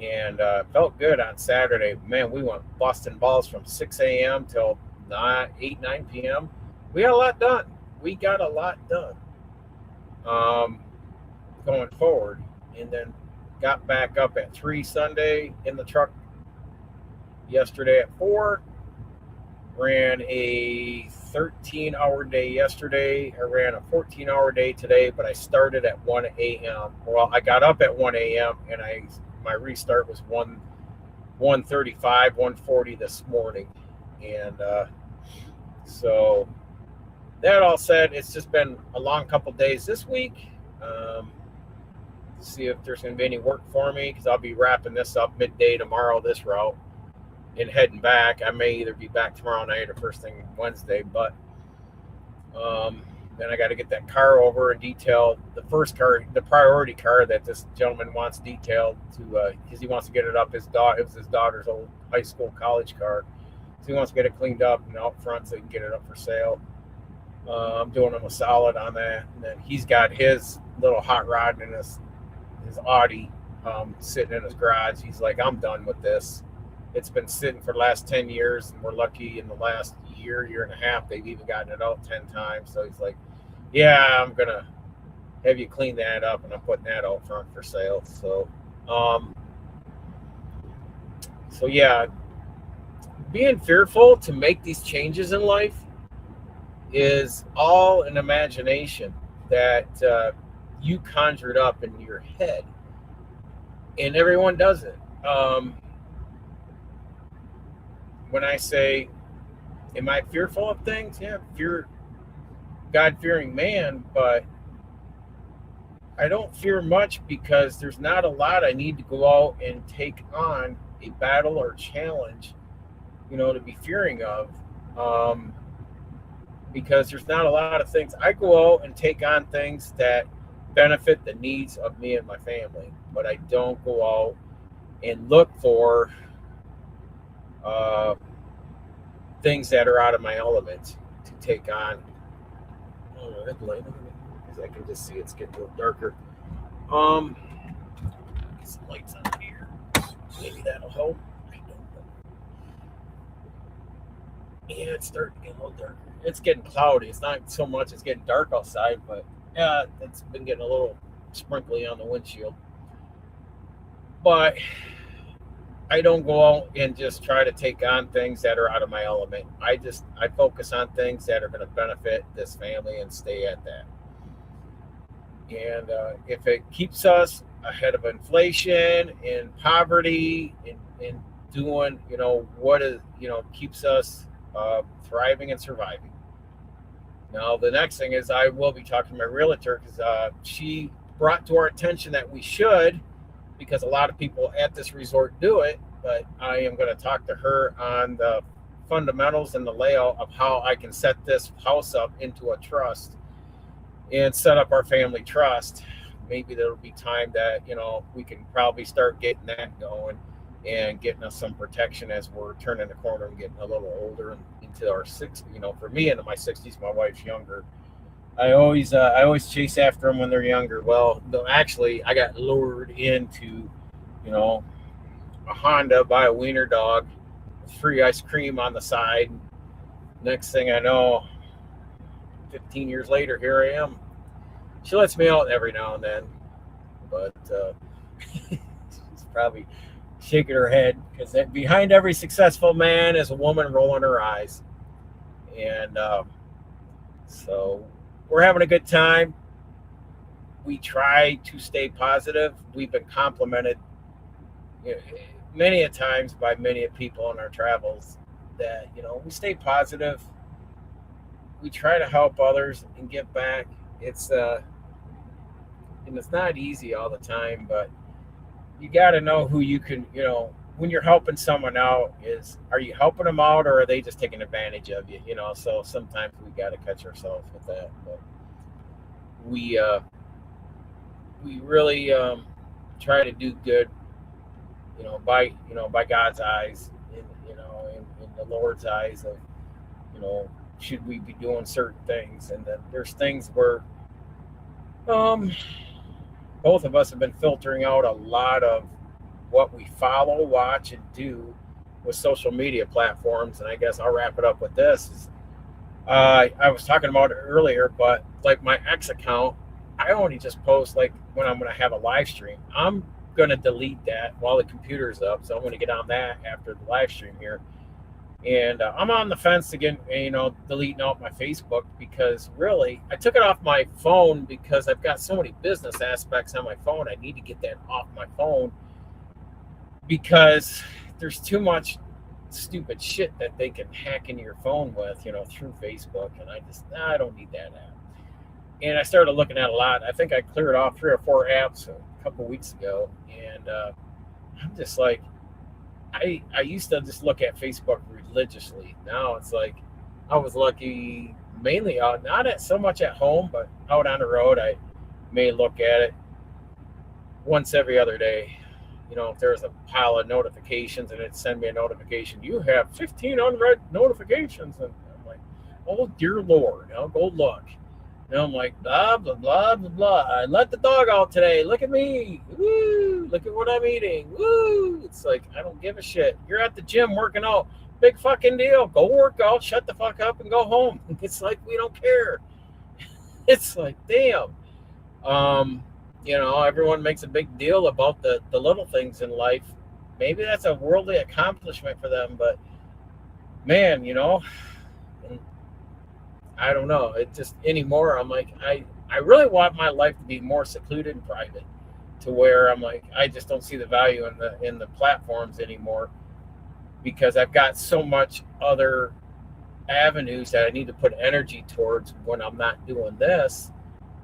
And felt good on Saturday. Man, we went busting balls from 6 a.m. till 9 p.m. We got a lot done. Going forward. And then got back up at 3 Sunday in the truck yesterday at 4. Ran a 13-hour day yesterday. I ran a 14-hour day today, but I started at 1 a.m. Well, I got up at 1 a.m. and my restart was 1:35, 1:40 this morning. And so that all said, it's just been a long couple days this week. See if there's going to be any work for me, because I'll be wrapping this up midday tomorrow, this route, and heading back. I may either be back tomorrow night or first thing Wednesday, but then I got to get that car over and detail the first car, the priority car that this gentleman wants detailed to, because he wants to get it up. It was his daughter's old high school college car, so he wants to get it cleaned up and out front so he can get it up for sale. I'm doing him a solid on that, and then he's got his little hot rod in his Audi sitting in his garage. He's like, I'm done with this. It's been sitting for the last 10 years, and we're lucky in the last year and a half, they've even gotten it out 10 times. So he's like, yeah, I'm going to have you clean that up, and I'm putting that out front for sale. So, yeah, being fearful to make these changes in life is all an imagination that you conjured up in your head, and everyone does it. When I say, am I fearful of things? Yeah, God-fearing man, but I don't fear much because there's not a lot I need to go out and take on a battle or challenge, to be fearing of. Because there's not a lot of things. I go out and take on things that benefit the needs of me and my family, but I don't go out and look for things that are out of my element to take on. Oh, that light, because I can just see it's getting a little darker. Get some lights on here. Maybe that'll help. I don't know. Yeah, it's starting to get a little darker. It's getting cloudy. It's not so much it's getting dark outside, but yeah, it's been getting a little sprinkly on the windshield. But I don't go out and just try to take on things that are out of my element. I focus on things that are going to benefit this family and stay at that. And if it keeps us ahead of inflation and poverty and doing, what is, keeps us thriving and surviving. Now, the next thing is I will be talking to my realtor, because she brought to our attention that we should, because a lot of people at this resort do it, but I am going to talk to her on the fundamentals and the layout of how I can set this house up into a trust and set up our family trust. Maybe there'll be time that, we can probably start getting that going and getting us some protection as we're turning the corner and getting a little older and into our 60s. For me, into my 60s, my wife's younger. I always chase after them when they're younger. Well, no, actually, I got lured into, you know, a Honda by a wiener dog, free ice cream on the side. Next thing I know, 15 years later, here I am. She lets me out every now and then, but she's probably shaking her head because behind every successful man is a woman rolling her eyes. And so we're having a good time. We try to stay positive. We've been complimented, you know, many a times by many people on our travels that we stay positive. We try to help others and give back. It's and it's not easy all the time, but you got to know who you can. When you're helping someone out, are you helping them out or are they just taking advantage of you? So sometimes we got to catch ourselves with that. But we uh, we really try to do good, by God's eyes, in the Lord's eyes of, you know, should we be doing certain things? And then there's things where um, both of us have been filtering out a lot of what we follow, watch, and do with social media platforms. And I guess I'll wrap it up with this. I was talking about it earlier, but like my X account, I only just post like when I'm going to have a live stream. I'm going to delete that while the computer's up. So I'm going to get on that after the live stream here. And I'm on the fence again, deleting out my Facebook because really I took it off my phone because I've got so many business aspects on my phone. I need to get that off my phone because there's too much stupid shit that they can hack into your phone with, through Facebook. And I don't need that app. And I started looking at a lot. I think I cleared off 3 or 4 apps a couple of weeks ago. And I'm just like, I used to just look at Facebook religiously. Now it's like I was lucky mainly out, not at so much at home, but out on the road. I may look at it once every other day. If there's a pile of notifications and it send me a notification, you have 15 unread notifications, and I'm like, oh dear Lord, I'll go look. I'm like, blah blah blah blah blah. I let the dog out today. Look at me. Woo! Look at what I'm eating. Woo! It's like I don't give a shit. You're at the gym working out. Big fucking deal. Go work out. Shut the fuck up and go home. It's like we don't care. It's like damn. Everyone makes a big deal about the little things in life. Maybe that's a worldly accomplishment for them, but man, I don't know. It just anymore. I'm like, I really want my life to be more secluded and private, to where I'm like, I just don't see the value in the platforms anymore because I've got so much other avenues that I need to put energy towards when I'm not doing this.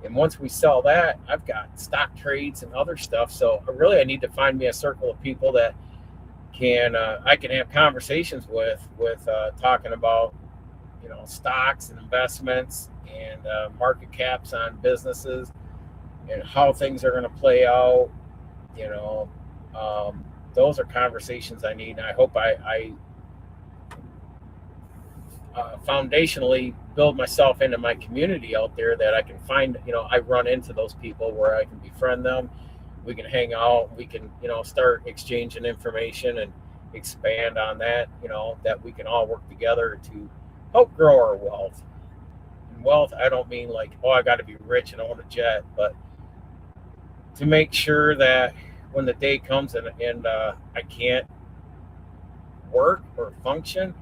And once we sell that, I've got stock trades and other stuff. So I need to find me a circle of people that I can have conversations with talking about stocks and investments and market caps on businesses and how things are going to play out. You know, those are conversations I need. And I hope I foundationally build myself into my community out there that I can find. I run into those people where I can befriend them. We can hang out. We can start exchanging information and expand on that. That we can all work together to help grow our wealth. And wealth, I don't mean like, oh, I got to be rich and own a jet, but to make sure that when the day comes and I can't work or function,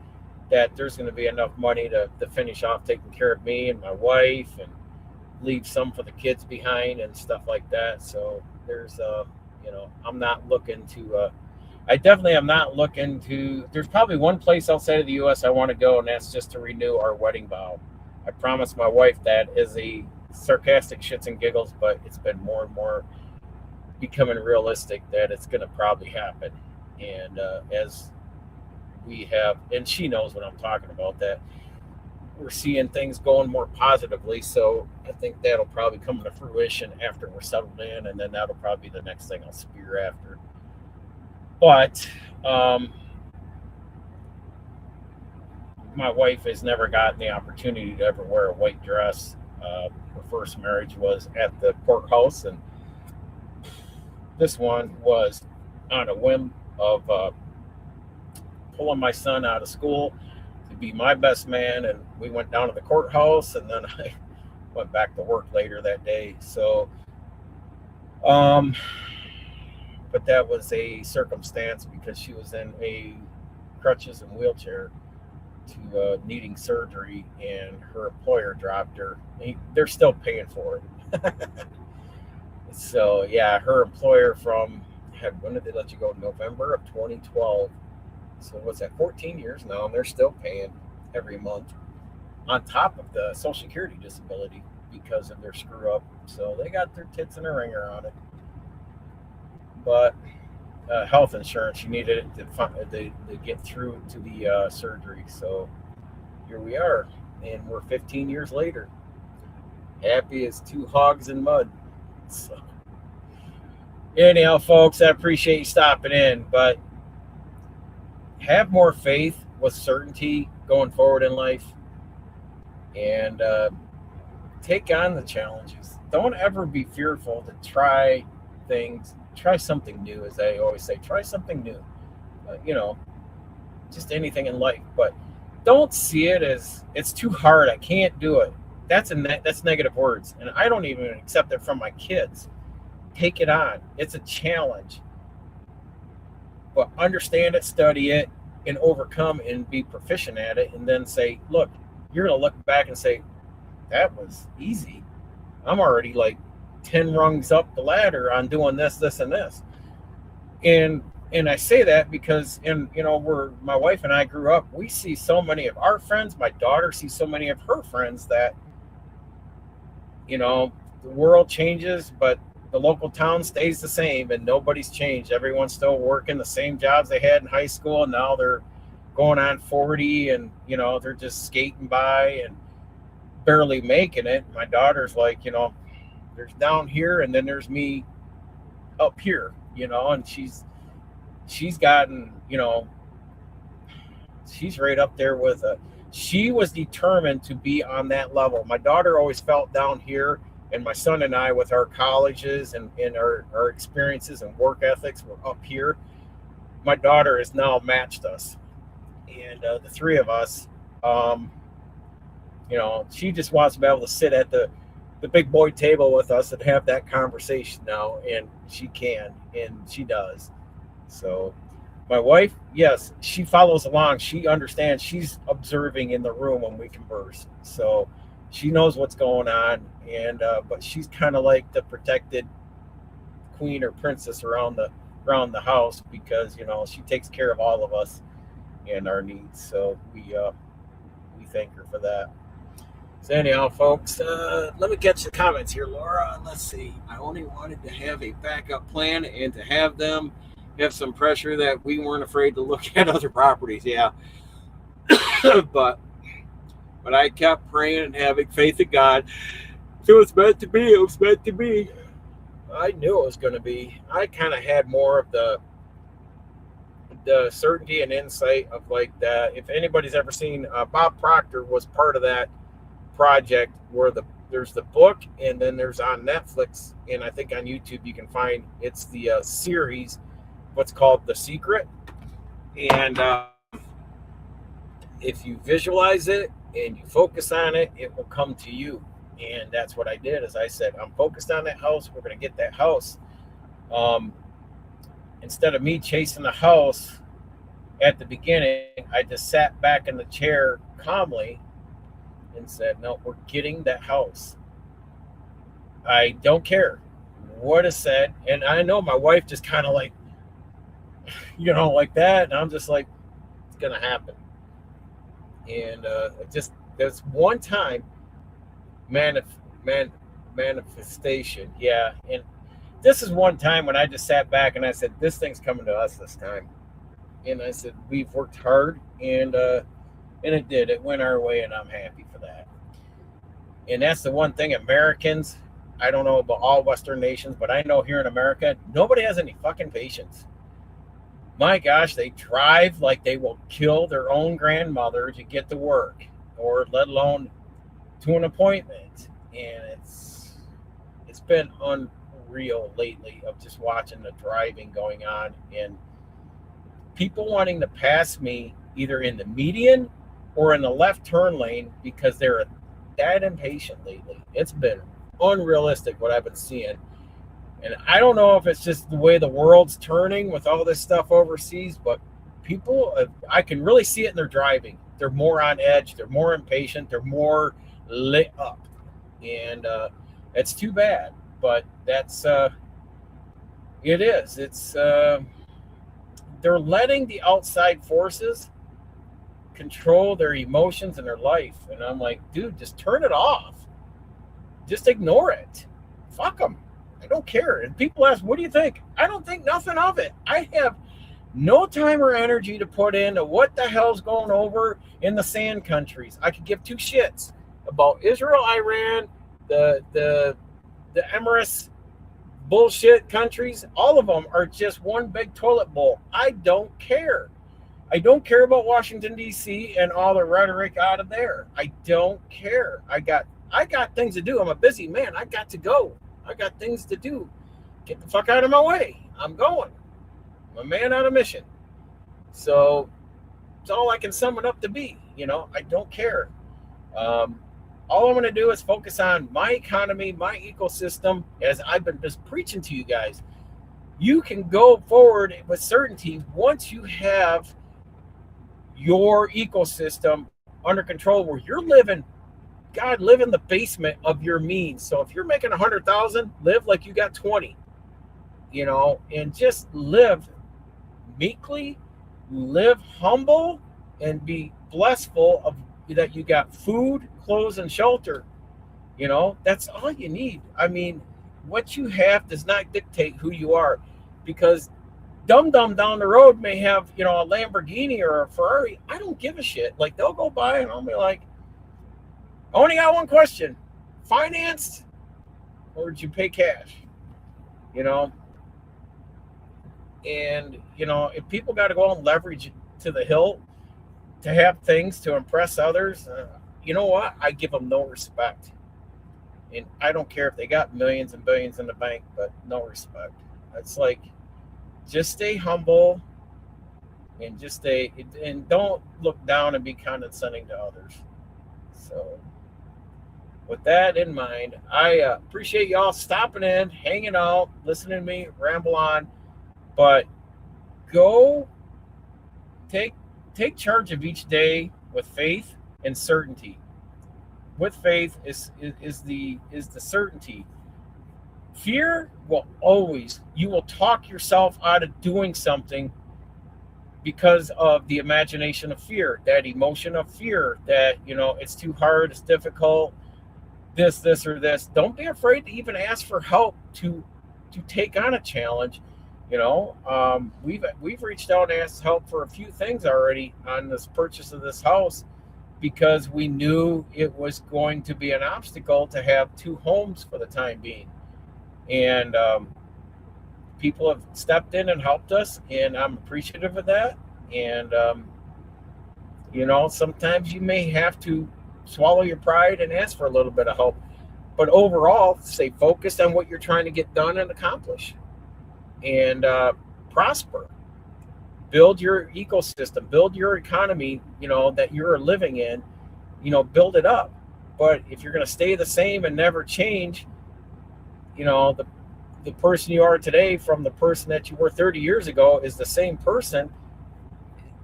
that there's going to be enough money to finish off taking care of me and my wife and leave some for the kids behind and stuff like that. So there's, I'm not looking to, I definitely am not looking to, there's probably one place outside of the U.S. I want to go, and that's just to renew our wedding vow. I promised my wife that as a sarcastic shits and giggles, but it's been more and more becoming realistic that it's going to probably happen. And as we have, and she knows what I'm talking about, that we're seeing things going more positively. So I think that'll probably come to fruition after we're settled in, and then that'll probably be the next thing I'll spear after. But my wife has never gotten the opportunity to ever wear a white dress Her first marriage was at the courthouse, and this one was on a whim of pulling my son out of school to be my best man. And we went down to the courthouse, and then I went back to work later that day. So, um, but that was a circumstance because she was in a crutches and wheelchair to needing surgery, and her employer dropped her. They're still paying for it. So yeah, her employer when did they let you go? November of 2012. So what's that? 14 years now, and they're still paying every month on top of the Social Security disability because of their screw up. So they got their tits in a ringer on it. But health insurance, you needed it to get through to the surgery. So here we are, and we're 15 years later, happy as two hogs in mud. So anyhow, folks, I appreciate you stopping in, but have more faith with certainty going forward in life, and take on the challenges. Don't ever be fearful to try things. Try something new, as I always say. Try something new. Just anything in life, but don't see it as it's too hard. I can't do it. That's negative words, and I don't even accept it from my kids. Take it on. It's a challenge, but understand it, study it, and overcome and be proficient at it, and then say, look, you're going to look back and say, that was easy. I'm already like 10 rungs up the ladder on doing this, this, and this. And I say that because, where my wife and I grew up, we see so many of our friends, my daughter sees so many of her friends that, the world changes, but the local town stays the same, and nobody's changed. Everyone's still working the same jobs they had in high school, and now they're going on 40, and they're just skating by and barely making it. My daughter's like, there's down here, and then there's me up here, and she's gotten, she's right up there with she was determined to be on that level. My daughter always felt down here, and my son and I, with our colleges and our experiences and work ethics, were up here. My daughter has now matched us. And the three of us, she just wants to be able to sit at the big boy table with us and have that conversation now. And she can, and she does. So my wife, yes, she follows along. She understands. She's observing in the room when we converse. So she knows what's going on, and but she's kind of like the protected queen or princess around the house because she takes care of all of us and our needs. So we thank her for that. So anyhow, folks, let me get your comments here, Laura. Let's see. I only wanted to have a backup plan and to have them have some pressure that we weren't afraid to look at other properties. Yeah, but I kept praying and having faith in God. If it was meant to be, it was meant to be. I knew it was going to be. I kind of had more of the certainty and insight of like that. If anybody's ever seen, Bob Proctor was part of that project where there's the book, and then there's on Netflix, and I think on YouTube you can find it's the series, what's called The Secret. And if you visualize it and you focus on it, it will come to you. And that's what I did. As I said, I'm focused on that house. We're going to get that house. Instead of me chasing the house at the beginning, I just sat back in the chair calmly and said, no, we're getting that house. I don't care what is said. And I know my wife just kind of like, like that. And I'm just like, it's going to happen. And just there's one time manifestation. Yeah. And this is one time when I just sat back and I said, this thing's coming to us this time. And I said, we've worked hard, and it did. It went our way, and I'm happy for that. And that's the one thing Americans, I don't know about all Western nations, but I know here in America, nobody has any fucking patience. My gosh, they drive like they will kill their own grandmother to get to work, or let alone to an appointment. and it's been unreal lately of just watching the driving going on and people wanting to pass me either in the median or in the left turn lane because they're that impatient lately. It's been unrealistic what I've been seeing. And I don't know if it's just the way the world's turning with all this stuff overseas, but people, I can really see it in their driving. They're more on edge. They're more impatient. They're more lit up. And it's too bad. But that's, it is. They're letting the outside forces control their emotions and their life. And I'm like, dude, just turn it off. Just ignore it. Fuck them. I don't care. And people ask, what do you think? I don't think nothing of it. I have no time or energy to put into what the hell's going over in the sand countries. I could give two shits about Israel, Iran, the Emirates bullshit countries. All of them are just one big toilet bowl. I don't care. I don't care about Washington, D.C. and all the rhetoric out of there. I don't care. I got things to do. I'm a busy man. I got to go. I got things to do. Get the fuck out of my way. I'm going. I'm a man on a mission. So it's all I can sum it up to be. I don't care. All I'm going to do is focus on my economy, my ecosystem, as I've been just preaching to you guys. You can go forward with certainty once you have your ecosystem under control where you're living. God, live in the basement of your means. So if you're making 100,000, live like you got 20, and just live meekly, live humble, and be blessful of that you got food, clothes, and shelter. That's all you need. I mean, what you have does not dictate who you are, because dum down the road may have, a Lamborghini or a Ferrari. I don't give a shit. Like, they'll go by and I'll be like, I only got one question. Financed or did you pay cash? And, if people got to go and leverage to the hilt to have things to impress others, you know what? I give them no respect. And I don't care if they got millions and billions in the bank, but no respect. It's like, just stay humble and and don't look down and be condescending to others. So with that in mind, I appreciate y'all stopping in, hanging out, listening to me ramble on. But go take charge of each day with faith and certainty. With faith is the certainty. Fear will always, you will talk yourself out of doing something because of the imagination of fear, that emotion of fear that, it's too hard, it's difficult, this or this. Don't be afraid to even ask for help to take on a challenge. We've reached out and asked help for a few things already on this purchase of this house because we knew it was going to be an obstacle to have two homes for the time being. And people have stepped in and helped us, and I'm appreciative of that. And, sometimes you may have to swallow your pride and ask for a little bit of help. But overall, stay focused on what you're trying to get done and accomplish. And prosper. Build your ecosystem. Build your economy, that you're living in. Build it up. But if you're going to stay the same and never change, the person you are today from the person that you were 30 years ago is the same person.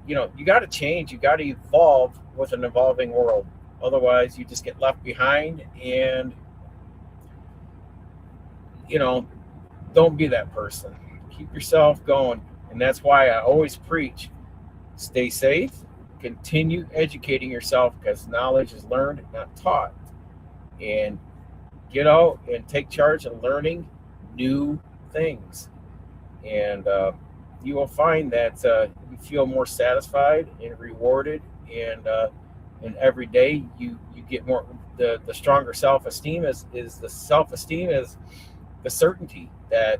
You got to change. You got to evolve with an evolving world. Otherwise, you just get left behind and, don't be that person. Keep yourself going. And that's why I always preach, stay safe, continue educating yourself because knowledge is learned, not taught. And get out and take charge of learning new things. And you will find that you feel more satisfied and rewarded. And every day you get more, the stronger self-esteem is the self-esteem is the certainty that,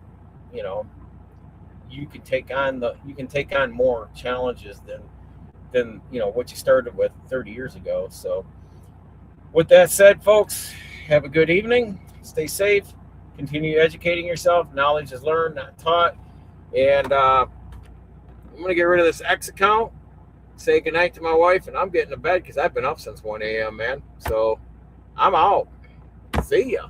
you can take on more challenges than what you started with 30 years ago. So with that said, folks, Have a good evening. Stay safe. Continue educating yourself. Knowledge is learned, not taught. And I'm going to get rid of this X account, say goodnight to my wife, and I'm getting to bed because I've been up since 1 a.m., man. So I'm out. See ya.